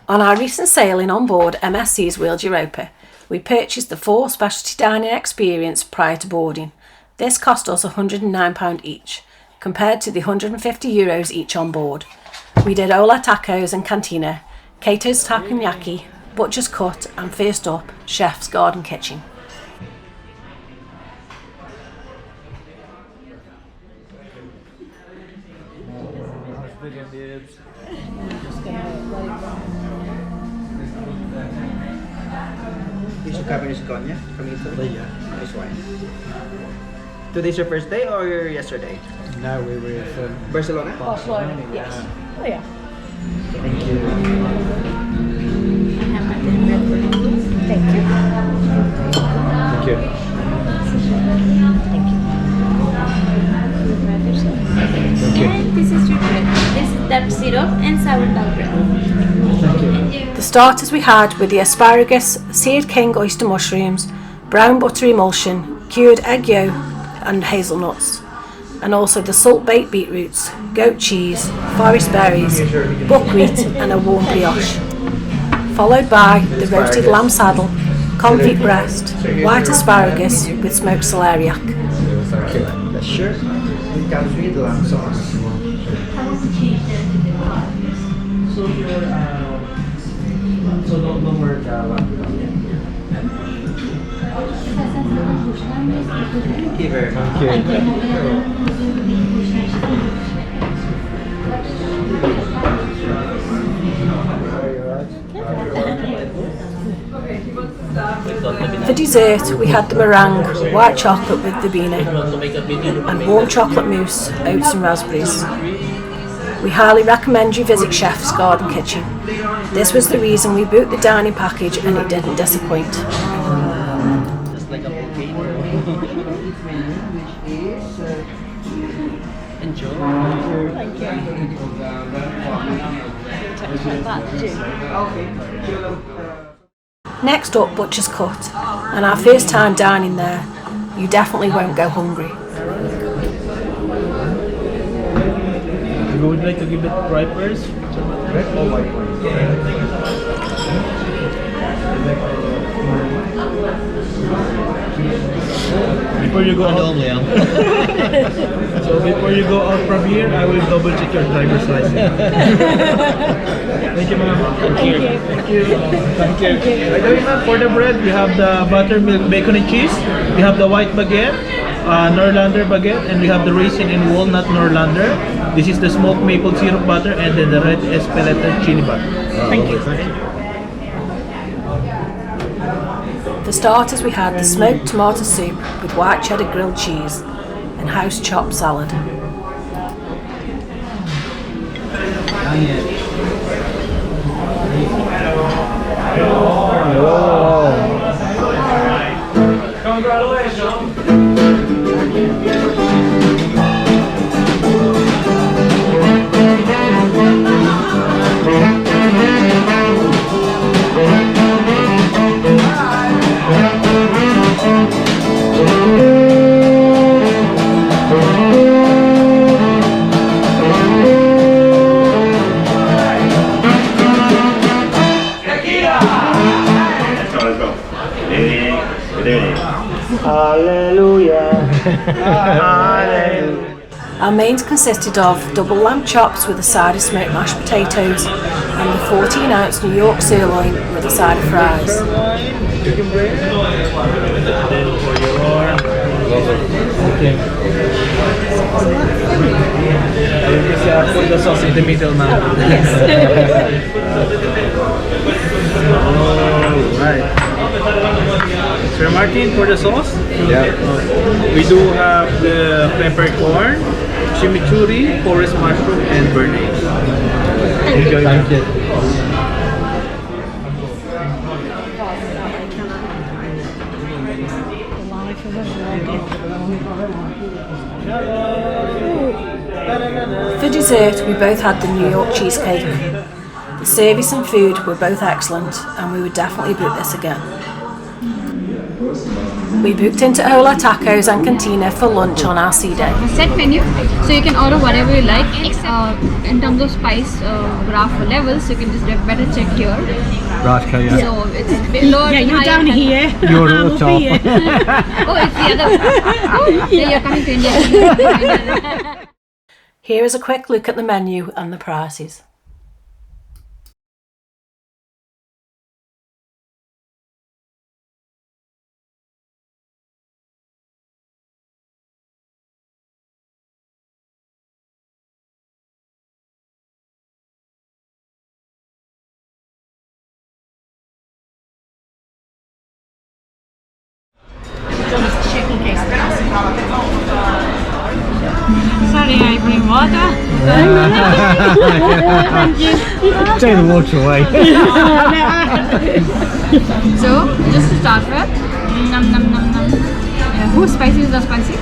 On our recent sailing on board MSC's World Europa, we purchased the 4 specialty dining experience prior to boarding. This cost us £109 each, compared to the €150 each on board. We did Ola Tacos and Cantina, Kaito's Teppanyaki, Butcher's Cut, and first up, Chef's Garden Kitchen. Did you cover this Konya from Italy? Yeah. Nice wine. Today's your first day or yesterday? No, we were from Barcelona? Barcelona, yes. Oh yeah. Thank you. Thank you. Thank you. Thank you. And this is your bread. This is dark syrup and sourdough bread. Thank you. The starters we had were the asparagus, seared king oyster mushrooms, brown butter emulsion, cured egg yolk and hazelnuts, and also the salt baked beetroots, goat cheese, forest berries, buckwheat and a warm brioche, followed by the roasted lamb saddle, confit breast, white asparagus with smoked celeriac. Thank you. The shirt, it comes with lamb sauce. So no more Thank you very much. Thank you. For dessert, we had the meringue, white chocolate with verbena, and warm chocolate mousse, oats and raspberries. We highly recommend you visit Chef's Garden Kitchen. This was the reason we booked the dining package and it didn't disappoint. Just like a volcano. Enjoy. Thank you. Next up, Butcher's Cut, and our first time dining there. You definitely won't go hungry. You would like to give it try first? Oh my God. Before you go out, so before you go out from here, I will double check your driver's license. Thank you, ma'am. Thank you. Thank you. Thank you. Okay, ma'am, for the bread, we have the buttermilk bacon and cheese. We have the white baguette, Norlander baguette, and we have the raisin and walnut Norlander. This is the smoked maple syrup butter, and then the red espeleta chili butter. Thank you. Thank you. For starters, we had the smoked tomato soup with white cheddar grilled cheese and house chopped salad. Our mains consisted of double lamb chops with a side of smoked mashed potatoes and the 14-ounce New York sirloin with a side of fries. Chicken breast. Then for your put the sauce in the middle, ma'am. Alright. Sir Martin, for the sauce? Yeah. We do have the peppercorn, chimichurri, forest mushroom, and béarnaise. Enjoy. Thank you. For dessert, we both had the New York cheesecake. The service and food were both excellent, and we would definitely book this again. We booked into Ola Tacos and Cantina for lunch on our sea day. Set menu, so you can order whatever you like. In terms of spice graph or levels, you can just better check here. Raj Polo. So it's below. Yeah, you're down here. You're at the top. Oh, it's the other. Oh, yeah, you're coming to India. Here is a quick look at the menu and the prices. Sorry, I bring water. Take the water away. So, just to start with, num num num num. Whose spicy is the spicy?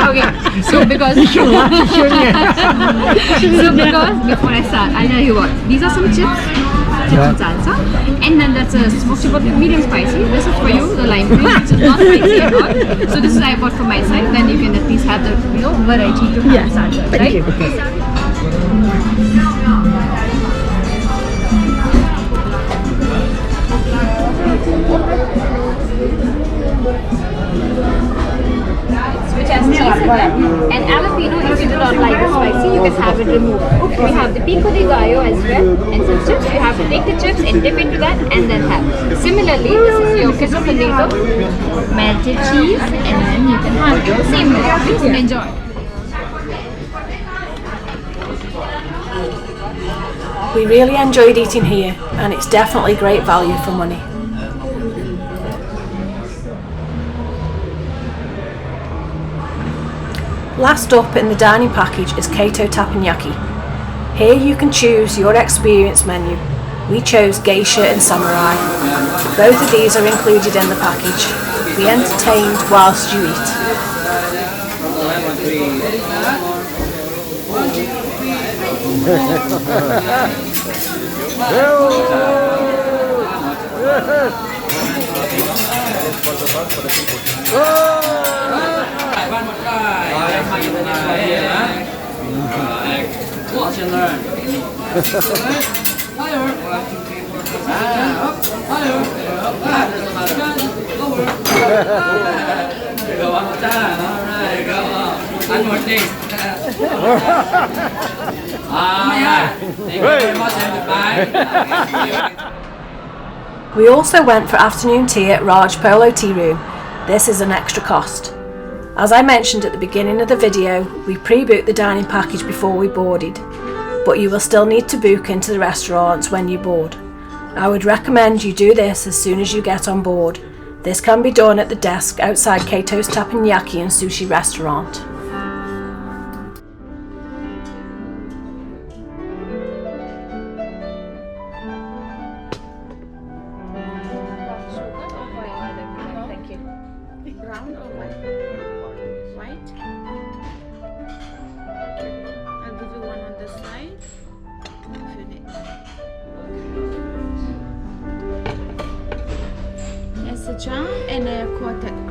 Okay, so because before I start, I'll tell you what. These are some chips and salsa, and then that's a smoked chipotle, medium spicy. This is for you, the lime cream, which is not spicy at all. So this is I bought for my side. Then you can at least have the variety to have salsa, right? you. Which has cheese in it, and jalapeno. If you do not like the spicy, you can have it removed. We have the pico de gallo as well, and some chips. You have to take the chips and dip into that, and then have. Similarly, this is your queso tomato, melted cheese, and then you can have it. Same way. Please enjoy. We really enjoyed eating here, and it's definitely great value for money. Last up in the dining package is Kato Teppanyaki. Here you can choose your experience menu. We chose geisha and samurai. Both of these are included in the package. Be entertained whilst you eat. Watch and learn. Go one more time. All right, go on. One more thing. Yeah. Thank you very much and goodbye. We also went for afternoon tea at Raj Polo Tea Room. This is an extra cost. As I mentioned at the beginning of the video, we pre-booked the dining package before we boarded, but you will still need to book into the restaurants when you board. I would recommend you do this as soon as you get on board. This can be done at the desk outside Kato's Teppanyaki and Sushi restaurant. Brown or white? White? I'll give you one on this side. Yes, a charm and a quartet.